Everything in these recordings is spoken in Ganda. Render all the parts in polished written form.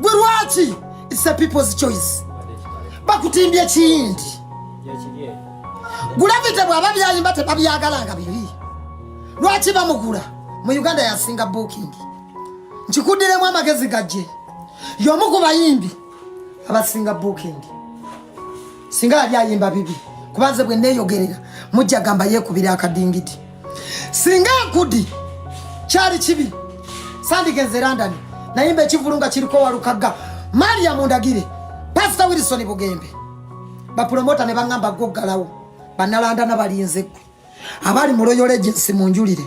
Gwe lwaki? It's a people's choice. Bakutimbye kindi. Gulavite bwaba byayimba tebabyagalanga bibi. Lwaki bamugula? Mu Uganda yasinga booking. Nkikudiremu amagezi gajje. Yomu ku bayimbi abasinga booking. Singa byayimba bibi. Kubanze bwe neyogerera mujja gamba yekubira akadingiti. Singa nkudi kyali kibi. Sandigenze London. Nayimba ekivulunga kiriko walukaga. Maria Mundagire. Pastor Wilson Bugembe. Ba promoter ne bangamba goggalawo. Banalanda nabalinze. Abali mu Royal Agency munjulire.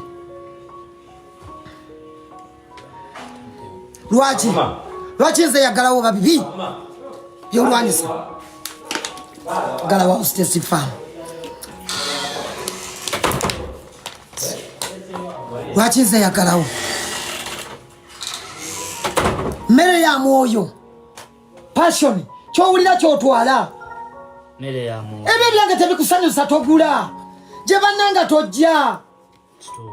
Lwaki nze yagalawo babibi? Yolwanyisa. Galawa State Farm. Lwaki nze yagalawo? Mere ya mwoyo. Passion. Kyowulira kyotwala. Mere ya mwoyo. Ebyo byange tebikusanyusa togula. Gye bannanga tojja.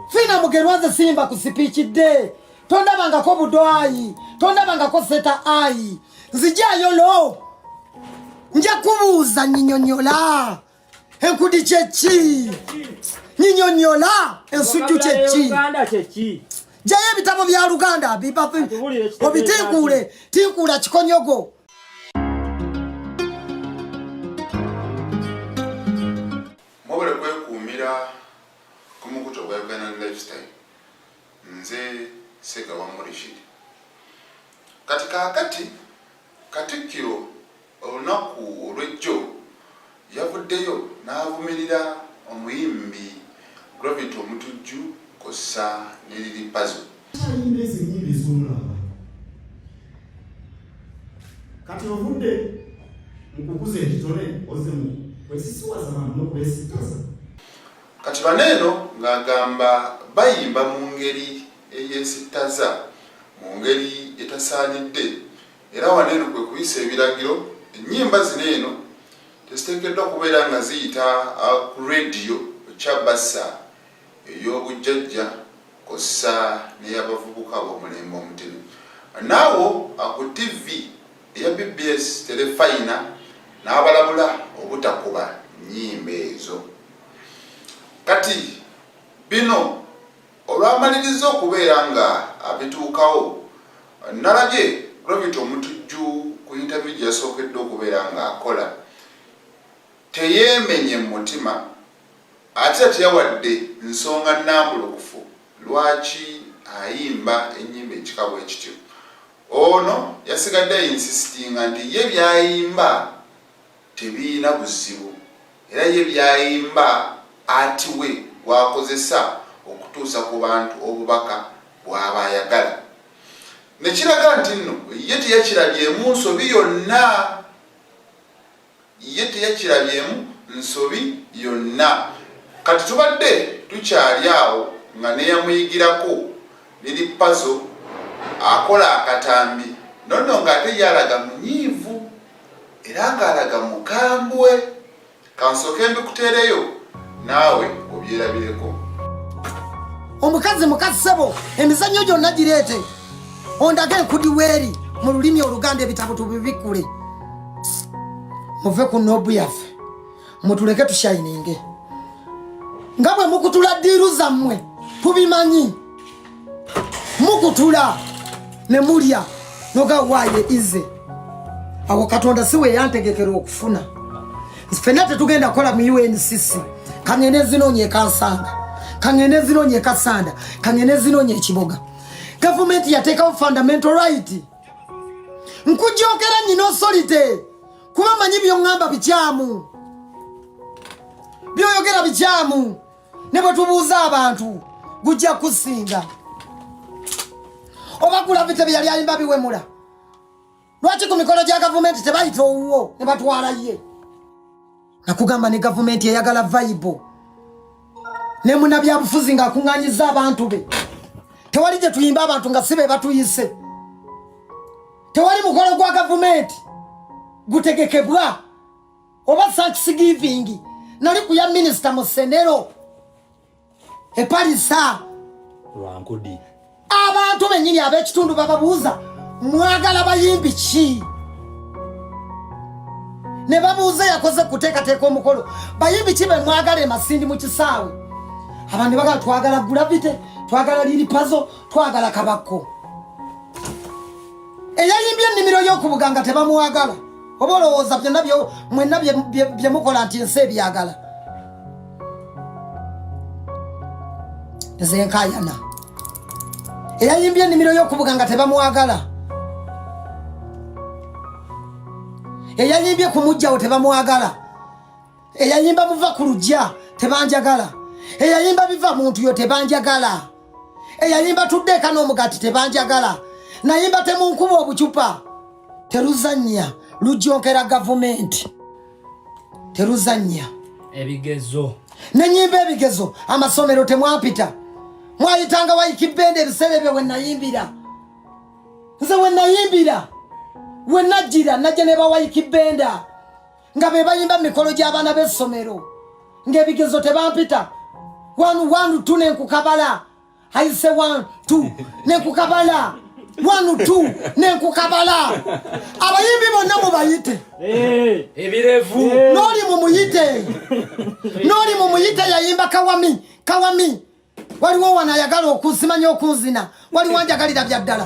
Fina mugerwaze simba ku speech day. Tondabangako budwayi. Tondabangako seta ayi. Nzijayo lo. Nja kubuuza nyinyonyola. Enkudi kyeki. Nyinyonyola. Ensujju kyeki. Jaye ebitabo bya Luganda biba obitinkule tinkula kikonyogo. Mobile kwekuumira ku mukutu gwa Uganda Lifestyle. Nze Sega wa Murishid. Kati Katikkiro olunaku olw'ejjo yavuddeyo n'avumirira omuyimbi Gravity Omutujju kosa Lili Puzzle. Kati ovudde mukukuza ekitone ozemu wesisiwaza abantu nokwesitaza. Kati baneeno ng'agamba bayimba mu ngeri eyesitaza, mu ngeri etasaanidde, era waneeno kwe kuyisa ebiragiro. Ennyimba zineeno teziteekeddwa kubeera nga ziyita ku radio kyabasa ey'obujjajja kosa n'eyabavubuka b'omulembe omutini. Naawo ku TV eya BBS Telefayina n'abalabula obutakuba nnyimba ezo. Kati bino olwamaliriza okubeera nga abituukawo, nalabye Gravity Omutujju ku interview gye yasookedde okubeera ng'akola teyeemenye mu mutima ate teyawadde nsonga nnambulukufu lwaki ayimba ennyimba ekikabwe ekityo. Ono yasigadde insistinga nti ye byayimba tebiina buzibu, era ye byayimba ati we wakozesa okutuusa ku bantu obubaka bw'aba ayagala. Nekiraga nti nno ye teyakirabyemu nsobi yonna. Ye teyakirabyemu nsobi yonna. Kati tubadde tukyali awo nga neyamuyigirako Lili Puzzle akola akatambi nonno ng'ate yalaga munyiivu era ng'alaga mukambwe. Kansooke mbikuteereyo naawe obyerabireko. Omukazi sebo emizannyo gyonna gireete. Ondage enkudi weeri mu lulimi Oluganda ebitabo tubibikule. Muve ku nobu yaffe. Mutuleke tushayininge. Nga bwe mukutula ddiiru zammwe tubimanyi. Mukutula ne mulya noga waaye ize. Awo Katonda siwe yantegekera okufuna. Ffenna tetugenda kola mu UNCC. Kangene zinonye kansanga. Kangene zinonye kasanda. Kangene zinonye ekiboga. Government yateekawo fundamental right. Nkujokera nyino solite. Kuba manyi byongamba bikyamu. Byoyogera bikyamu. Ne bwe tubuuza abantu gujja kusinga. Oba Gravity byali ayimba biwemula. Lwaki ku mikolo gya government tebayita owuwo ne batwala ye? Nakugamba ne government eyagala vibe. Ne munnabyabufuzi ng'akuŋŋaanyiza abantu be. Tewali gye tuyimba abantu nga sibe batuyise. Tewali mukolo gwa government gutegekebwa. Oba Thanksgiving nali ku ya minister mu Senero. Epalisa Lwankudi. Abantu bennyini ab'ekitundu bababuuza mwagala bayimbi ki ne babuuza yakoze kuteekateeka omukolo bayimbi ki be mwagala emasindi mu kisaawe abantu bagala twagala Gravity twagala Lili Puzzle twagala Kabako eyayimbye ennimiro y'okubuganga tebamwagala oba olowooza byonna mwenna bye mukola nti ensi ebyagala ezenkayana eyayimbye ennimiro y'okubuganga tebamwagala eyayimbye ku mujjawo tebamwagala eyayimba buva ku lujja tebanjagala eyayimba biva muntu yo tebanjagala eyayimba tuddeeka n'omugati tebanjagala nayimba temunkuba obucupa teruzannya lujonkera gavumenti teruzannya ebigezo nenyimba ebigezo amasomero temwampita mwayitanga wayikibende ebiseera ebyo wenayimbira nze wenayimbira wenajjira najja ne bawayikibenda nga be bayimba mikolo gy'abaana b'essomero ng'ebigezo tebampita 1 2 nenkukabala ayise 1 2 nenkukabala 1 2 nenkukabala abayimbi bonna mubayite ebirevu n'oli mumuyite yayimba kawami waliwo wano ayagala okusimanya okunzina waliwo anjagalira bya ddala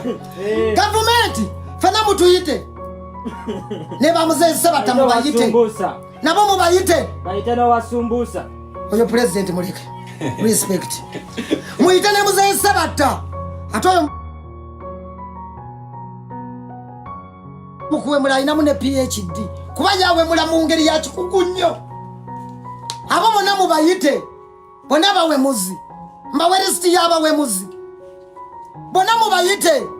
gavumenti fena mutuyite ne bamuzeese batamubayite nabo mubayite oyo pulezidenti muleke respect muyite ne muzeese batta ate oyo mukuwemula ayinamu ne PhD kuba yawemula mu ngeri ya kikugu nnyo abo bonna mubayite bonna bawemuzi mbawe lisiti y'abawemuzi bonna mubayite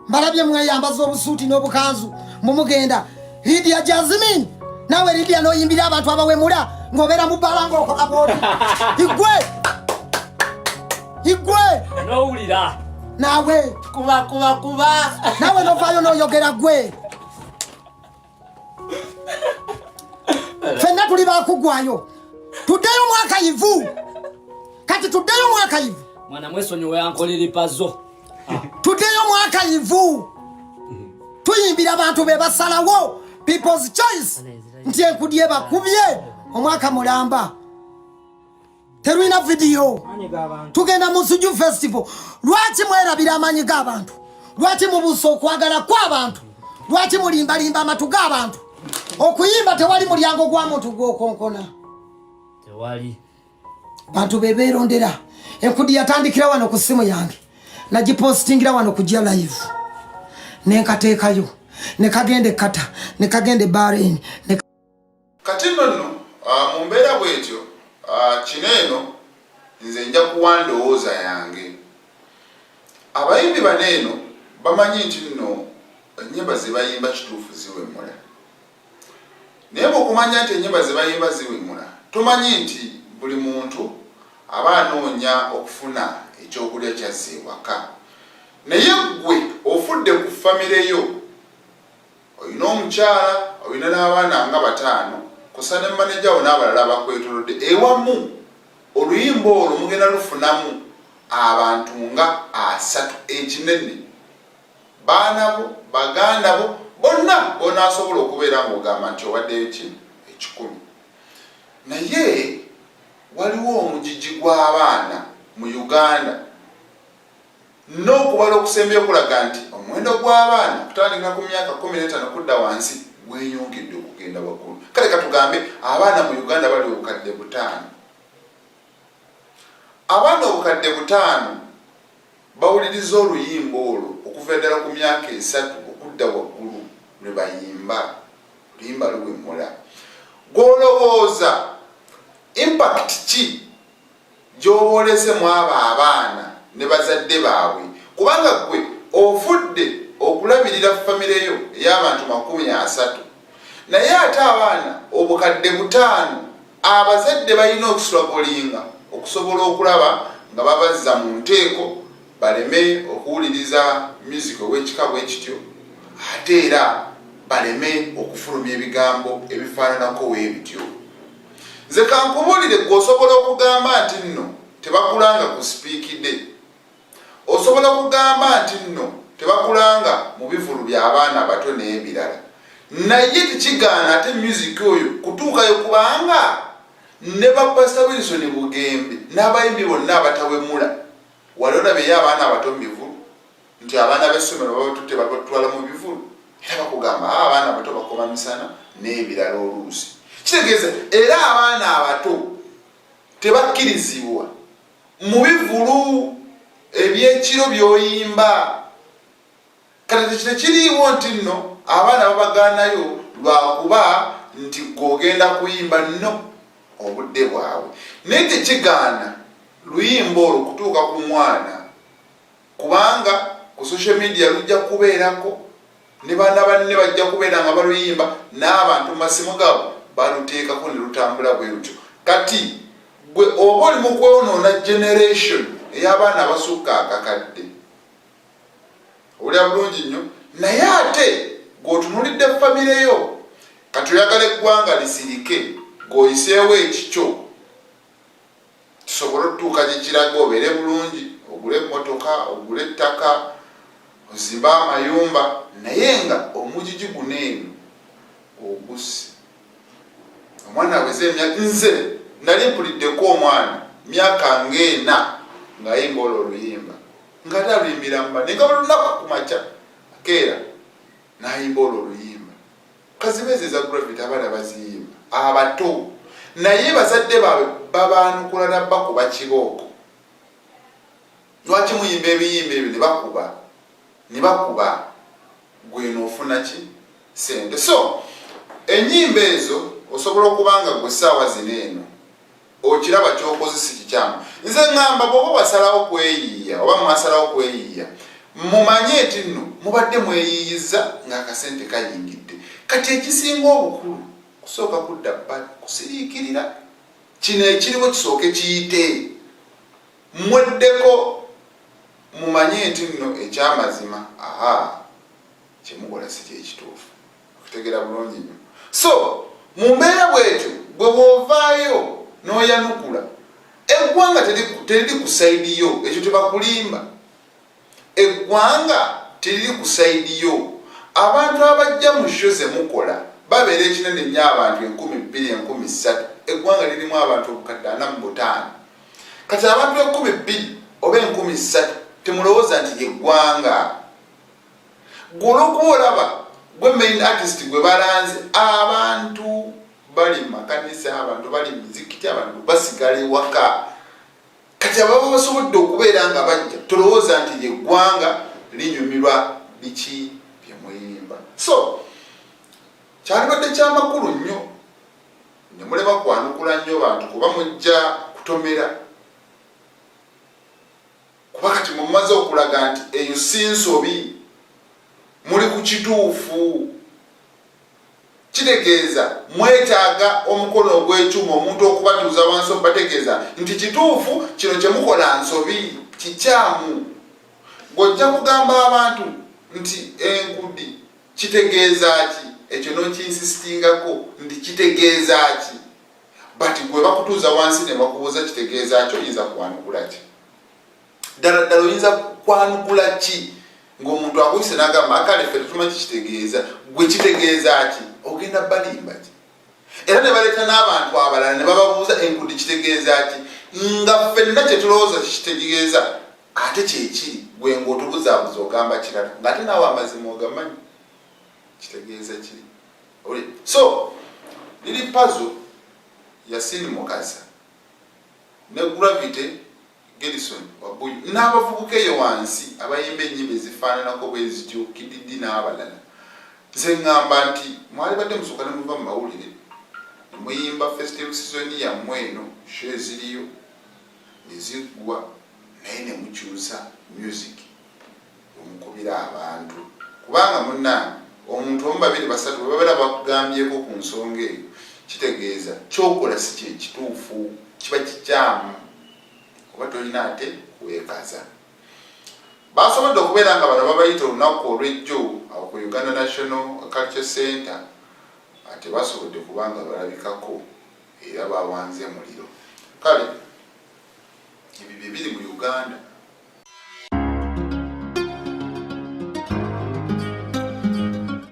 mbalabye mweyambaza obusuuti n'obukanzu mumugenda Lydia Jasmine nawe Lydia n'oyimbira abantu abawemula ng'obeera mu bbala ng'okola boodi igwe n'owulira nawe kuba nawe novaayo n'oyogera gwe fenna tuli bakugwayo tuddeyo mwakayivu kati tuddeyo mwakayivu mwana mwesonyiwe yankolera Puzzle tuddeyo mwakayivu tuyimbira abantu be basalawo people's choice nti enkudye bakubye omwaka mulamba terwina video tugenda mu Nsuju Festival lwaki mwerabira amanyi g'abantu lwaki mubuusa okwagala kw'abantu lwaki mulimbalimba amatu g'abantu okuyimba tewali mulyango gwa muntu gw'okonkona tewali bantu beberondera enkudi yatandikira wano ku simu yange nagipostingira wano kujja live nenkateekayo nekagende kata nekagende Bahrain kati nno mu mbeera bwetyo kino eno nze nja kuwa ndowooza yange abayimbi bano eno bamanyi nti nno ennyimba ze bayimba kituufu ziwemula naye bw'okumanya nti ennyimba ze bayimba ziwemula tomanyi nti buli muntu aba anoonya okufuna ekyokulya kyazze ewaka naye gwe ofudde ku famire yo olina omukyala olina n'abaana nga 5 kusa ne maneja wo n'abalala bakwetolodde ewamu oluyimba olwo mugenda lufunamu abantu nga 3 ekinene baanabo baganda bo bonna bonaasobola okubeera ng'ogamba nti owaddeyo kino 10 naye waliwo omugigi gw'abaana mu Uganda n'okubala okusemba okulaga nti omuwendo gw'abaana kutandikira ku myaka 15 kudda wansi gweyongedde okugenda waggulu kale katugambe abaana mu Uganda bali obukadde 5 abaana obukadde 5 bawuliriza oluyimba olwo okuva ddala ku myaka 3 okudda waggulu lwe bayimba oluyimba luwemula gw'olowooza impact ki gy'oboolese mu abo abaana ne bazadde baabwe kubanga gwe ofudde okulabirira famire yo ey'abantu 30 naye ate abaana obukadde 5 abazadde balina okusulagolinga okusobola okulaba nga babazza mu nteeko baleme okuwuliriza music ow'ekika bwe kityo ate era baleme okufulumya ebigambo ebifaananako weebityo nze kankubulire gwe osobola okugamba nti nno tebakulanga ku sipiikidde osobola okugamba nti nno tebakulanga mu bivulu by'abaana abato n'ebirala naye tekigaana ate music oyo kutuukayo kubanga ne bapasita Wilson Bugembe n'abayimbi bonna abatawemula wali olabeyo abaana abato mu bivulu nti abaana b'essomero babatutte batwala mu bivulu era bakugamba abaana abato bakoma misana n'ebirala oluusi kitegeeza era abaana abato tebakkirizibwa mu bivulu ebyekiro by'oyimba kati tekiriiwo nti nno abaana babagaanayo lwakuba nti gogenda kuyimba nno obudde bwabwe naye tekigaana luyimba olwo kutuuka ku mwana kubanga ku social media lujja kubeerako ne baana banne bajja kubeera nga baluyimba n'abantu mu masimu gaabo baluteekako ne lutambula bwe lutyo kati gwe oba oli mu kwonoona generation ey'abaana abasukka akakadde olya bulungi nnyo naye ate g'otunulidde famire yo kati oyagala eggwanga lisirike g'oyiseewo ekikyo tusobole otutuuka gye kiraga obeere bulungi ogule emmotoka ogule ettaka ozimbe amayumba naye nga omugigi guno eno ogusse omwana aweze emyaka nze nali mpuliddeko omwana myaka ng'ena ng'ayimba olwo oluyimba nga ate aluyimbira mba naye nga buli lunaku ku makya keera n'ayimba olwo oluyimba kazibeezi eza gravity abaana baziyimba abato naye bazadde baabwe babaanukula nabbakuba kibooko lwaki muyimba ebiyimba ebyo ne bakuba gwe noofuna ki sente so ennyimba ezo osobola okuba nga gwe ssaawa zino eno okiraba kyokoze si kikyamu nze ŋŋamba bw'oba wasalawo kweyiiya oba mwasalawo kweyiiya mumanye nti nno mubadde mweyiiyiza ng'akasente kayingidde kati ekisinga obukulu kusooka kudda bbali kusiriikirira kino ekiriwo kisooke kiyite mweddeko mumanye nti nno ekyamazima kyemukola si kyekituufu okutegeera bulungi nnyo so mu mbeera bwetyo gwe bw'ovaayo n'oyanukula eggwanga teriri ku saidi yo ekyo tebakulimba eggwanga teriri ku saidi yo abantu abajja mu sho zemukola babeera ekinene nnyo abantu 2,000 1,300 eggwanga lirimu abantu obukadde 45 kati abantu 2,000 oba 3,000 temulowooza nti yeggwanga gwolwokuba olaba gwe main artist gwe balanze abantu bali mu makanisa abantu bali mu mizikiti abantu basigala ewaka kati ababa basobodde okubeera nga bajja tolowooza nti yeggwanga linyumirwa biki byemuyimba so kyalibadde kyamakulu nnyo ne mulema kwanukula nnyo bantu kuba mujja kutomera kuba kati mumaze okulaga nti eyo si nsobi muli ku kituufu kitegeeza mwetaaga omukono ogw'ekyuma omuntu okubatuuza wansi okubategeeza nti kituufu kino kyemukola nsobi kikyamu ng'ojja kugamba abantu nti enkudi kitegeeza ki ekyo n'okinsisitingako nti kitegeeza ki bati gwe bakutuuza wansi ne bakubuuza kitegeeza ki oyinza kwanukula ki ddala ddala oyinza kwanukula ki ng'omuntu akuyise n'agamba akale ffe tetumanyi kitegeeza gwe kitegeeza ki ogenda balimba ki era ne baleeta n'abantu abalala ne bababuuza enkudi kitegeeza ki nga ffenna kye tulowooza kitegeeza ate kyekiri gwe ng'otubuzaabuza ogamba kirala ng'ate naawe amazima ogamanyi kitegeeza kiri so liri puzzle ya Sini Mukasa ne Gravity Gerson Wabuyu n'abavubuka eyo wansi abayimba ennyimba ezifaananako bwe zityo Kididi n'abalala nze ŋŋamba nti mwali badde musooka ne muva mu mawulire ne muyimba festival season yammwe eno sho eziriyo ne ziggwa naye ne mukyusa music omukubira abantu kubanga munnange omuntu omu babiri basatu bwe babeera bakugambyeko ku nsonga eyo kitegeeza kyokola si kyekituufu kiba kikyamu oba tolina ate kuweekaza basobodde okubeera nga bano babayita olunaku olw'ejjo awo ku Uganda National Culture Center ate basobodde kubanga balabikako era bawanze muliro kale ebyo bye biri mu Uganda